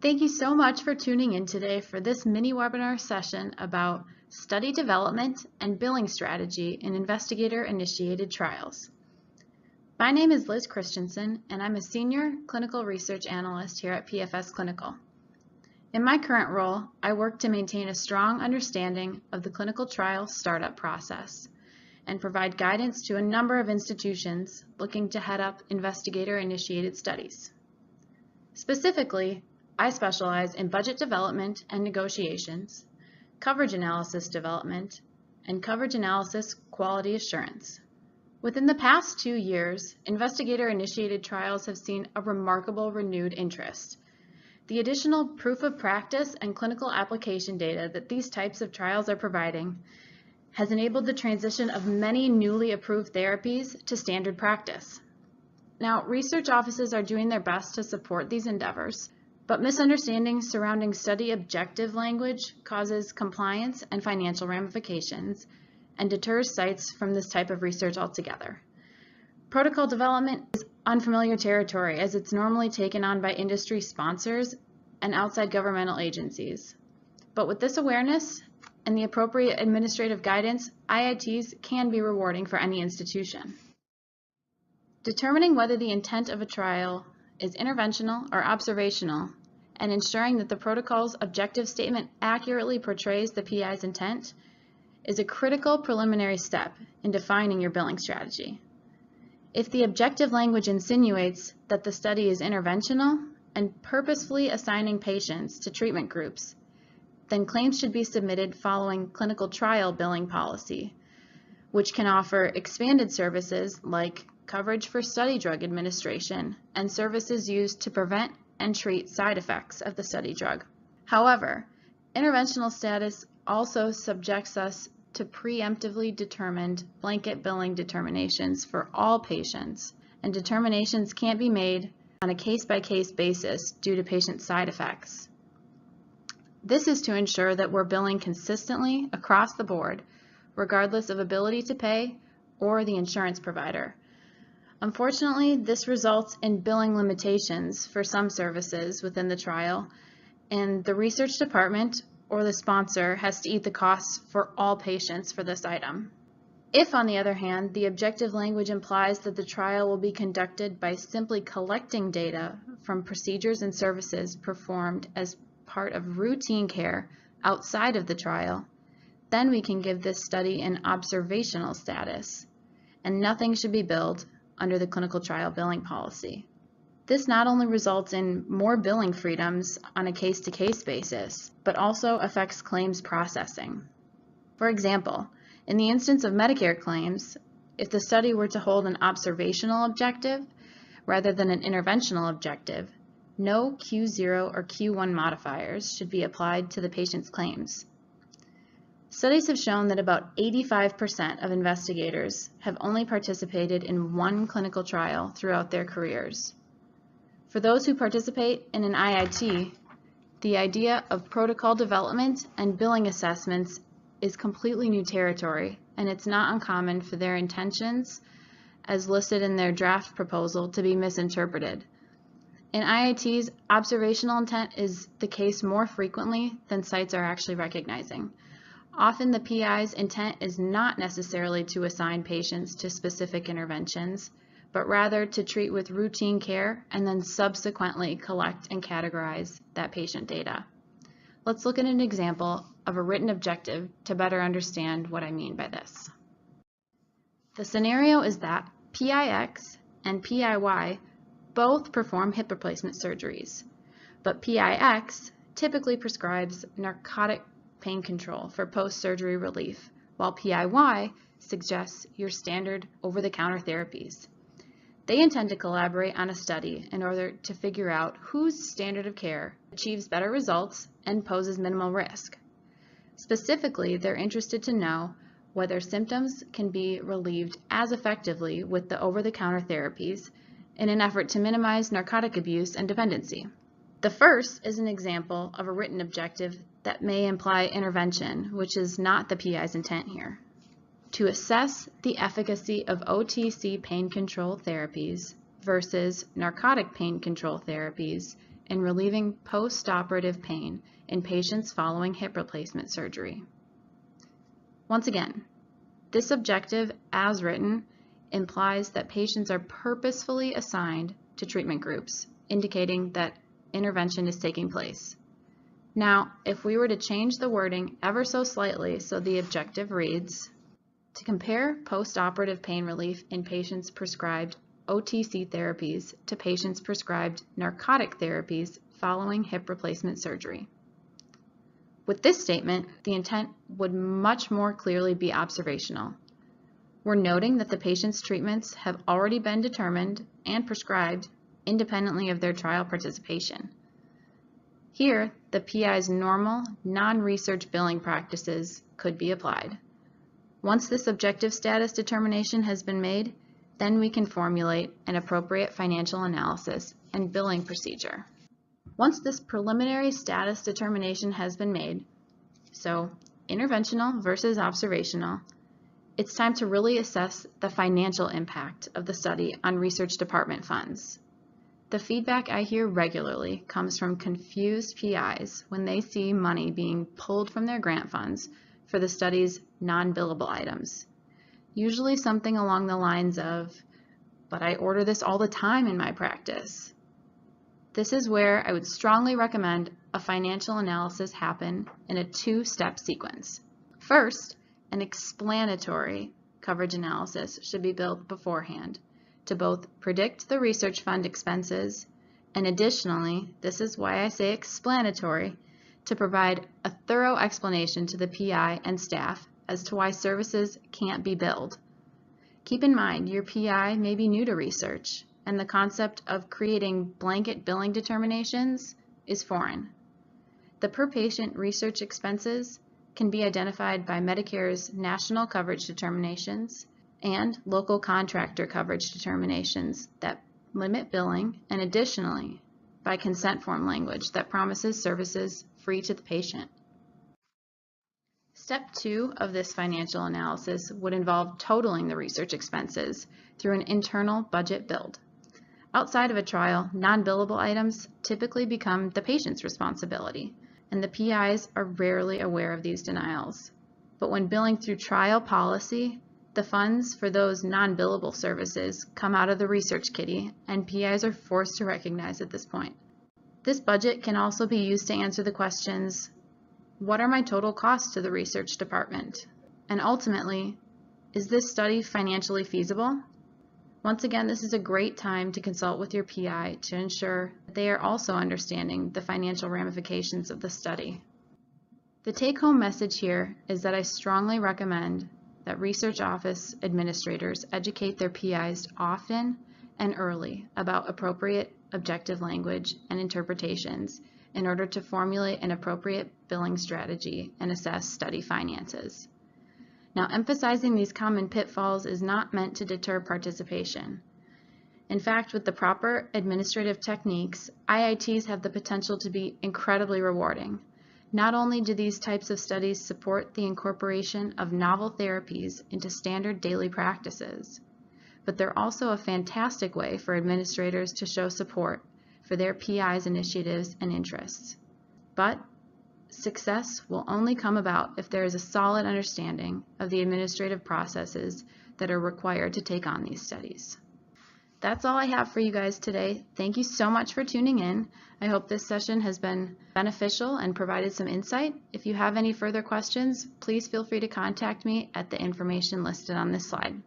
Thank you so much for tuning in today for this mini webinar session about study development and billing strategy in investigator-initiated trials. My name is Liz Christianson, and I'm a Senior Clinical Research Analyst here at PFS Clinical. In my current role, I work to maintain a strong understanding of the clinical trial startup process and provide guidance to a number of institutions looking to head up investigator-initiated studies. Specifically, I specialize in budget development and negotiations, coverage analysis development, and coverage analysis quality assurance. Within the past 2 years, investigator-initiated trials have seen a remarkable renewed interest. The additional proof of practice and clinical application data that these types of trials are providing has enabled the transition of many newly approved therapies to standard practice. Now, research offices are doing their best to support these endeavors, but misunderstandings surrounding study objective language causes compliance and financial ramifications and deters sites from this type of research altogether. Protocol development is unfamiliar territory as it's normally taken on by industry sponsors and outside governmental agencies. But with this awareness and the appropriate administrative guidance, IITs can be rewarding for any institution. Determining whether the intent of a trial is interventional or observational, and ensuring that the protocol's objective statement accurately portrays the PI's intent is a critical preliminary step in defining your billing strategy. If the objective language insinuates that the study is interventional and purposefully assigning patients to treatment groups, then claims should be submitted following clinical trial billing policy, which can offer expanded services like coverage for study drug administration, and services used to prevent and treat side effects of the study drug. However, interventional status also subjects us to preemptively determined blanket billing determinations for all patients, and determinations can't be made on a case-by-case basis due to patient side effects. This is to ensure that we're billing consistently across the board, regardless of ability to pay or the insurance provider. Unfortunately, this results in billing limitations for some services within the trial, and the research department or the sponsor has to eat the costs for all patients for this item. If, on the other hand, the objective language implies that the trial will be conducted by simply collecting data from procedures and services performed as part of routine care outside of the trial, then we can give this study an observational status, and nothing should be billed under the clinical trial billing policy. This not only results in more billing freedoms on a case-to-case basis, but also affects claims processing. For example, in the instance of Medicare claims, if the study were to hold an observational objective rather than an interventional objective, no Q0 or Q1 modifiers should be applied to the patient's claims. Studies have shown that about 85% of investigators have only participated in one clinical trial throughout their careers. For those who participate in an IIT, the idea of protocol development and billing assessments is completely new territory, and it's not uncommon for their intentions, as listed in their draft proposal, to be misinterpreted. In IITs, observational intent is the case more frequently than sites are actually recognizing. Often the PI's intent is not necessarily to assign patients to specific interventions, but rather to treat with routine care and then subsequently collect and categorize that patient data. Let's look at an example of a written objective to better understand what I mean by this. The scenario is that PIX and PIY both perform hip replacement surgeries, but PIX typically prescribes narcotic pain control for post-surgery relief, while PIY suggests your standard over-the-counter therapies. They intend to collaborate on a study in order to figure out whose standard of care achieves better results and poses minimal risk. Specifically, they're interested to know whether symptoms can be relieved as effectively with the over-the-counter therapies in an effort to minimize narcotic abuse and dependency. The first is an example of a written objective that may imply intervention, which is not the PI's intent here. To assess the efficacy of OTC pain control therapies versus narcotic pain control therapies in relieving post-operative pain in patients following hip replacement surgery. Once again, this objective, as written, implies that patients are purposefully assigned to treatment groups, indicating that intervention is taking place. Now, if we were to change the wording ever so slightly so the objective reads, to compare post-operative pain relief in patients prescribed OTC therapies to patients prescribed narcotic therapies following hip replacement surgery. With this statement, the intent would much more clearly be observational. We're noting that the patient's treatments have already been determined and prescribed independently of their trial participation. Here, the PI's normal, non-research billing practices could be applied. Once this objective status determination has been made, then we can formulate an appropriate financial analysis and billing procedure. Once this preliminary status determination has been made, so interventional versus observational, it's time to really assess the financial impact of the study on research department funds. The feedback I hear regularly comes from confused PIs when they see money being pulled from their grant funds for the study's non-billable items. Usually something along the lines of, "But I order this all the time in my practice." This is where I would strongly recommend a financial analysis happen in a two-step sequence. First, an explanatory coverage analysis should be built beforehand to both predict the research fund expenses and additionally, this is why I say explanatory, to provide a thorough explanation to the PI and staff as to why services can't be billed. Keep in mind, your PI may be new to research, and the concept of creating blanket billing determinations is foreign. The per-patient research expenses can be identified by Medicare's national coverage determinations and local contractor coverage determinations that limit billing, and additionally, by consent form language that promises services free to the patient. Step 2 of this financial analysis would involve totaling the research expenses through an internal budget build. Outside of a trial, non-billable items typically become the patient's responsibility, and the PIs are rarely aware of these denials. But when billing through trial policy, the funds for those non-billable services come out of the research kitty, and PIs are forced to recognize at this point. This budget can also be used to answer the questions, what are my total costs to the research department? And ultimately, is this study financially feasible? Once again, this is a great time to consult with your PI to ensure that they are also understanding the financial ramifications of the study. The take-home message here is that I strongly recommend that research office administrators educate their PIs often and early about appropriate objective language and interpretations in order to formulate an appropriate billing strategy and assess study finances. Now, emphasizing these common pitfalls is not meant to deter participation. In fact, with the proper administrative techniques, IITs have the potential to be incredibly rewarding. Not only do these types of studies support the incorporation of novel therapies into standard daily practices, but they're also a fantastic way for administrators to show support for their PI's initiatives and interests. But success will only come about if there is a solid understanding of the administrative processes that are required to take on these studies. That's all I have for you guys today. Thank you so much for tuning in. I hope this session has been beneficial and provided some insight. If you have any further questions, please feel free to contact me at the information listed on this slide.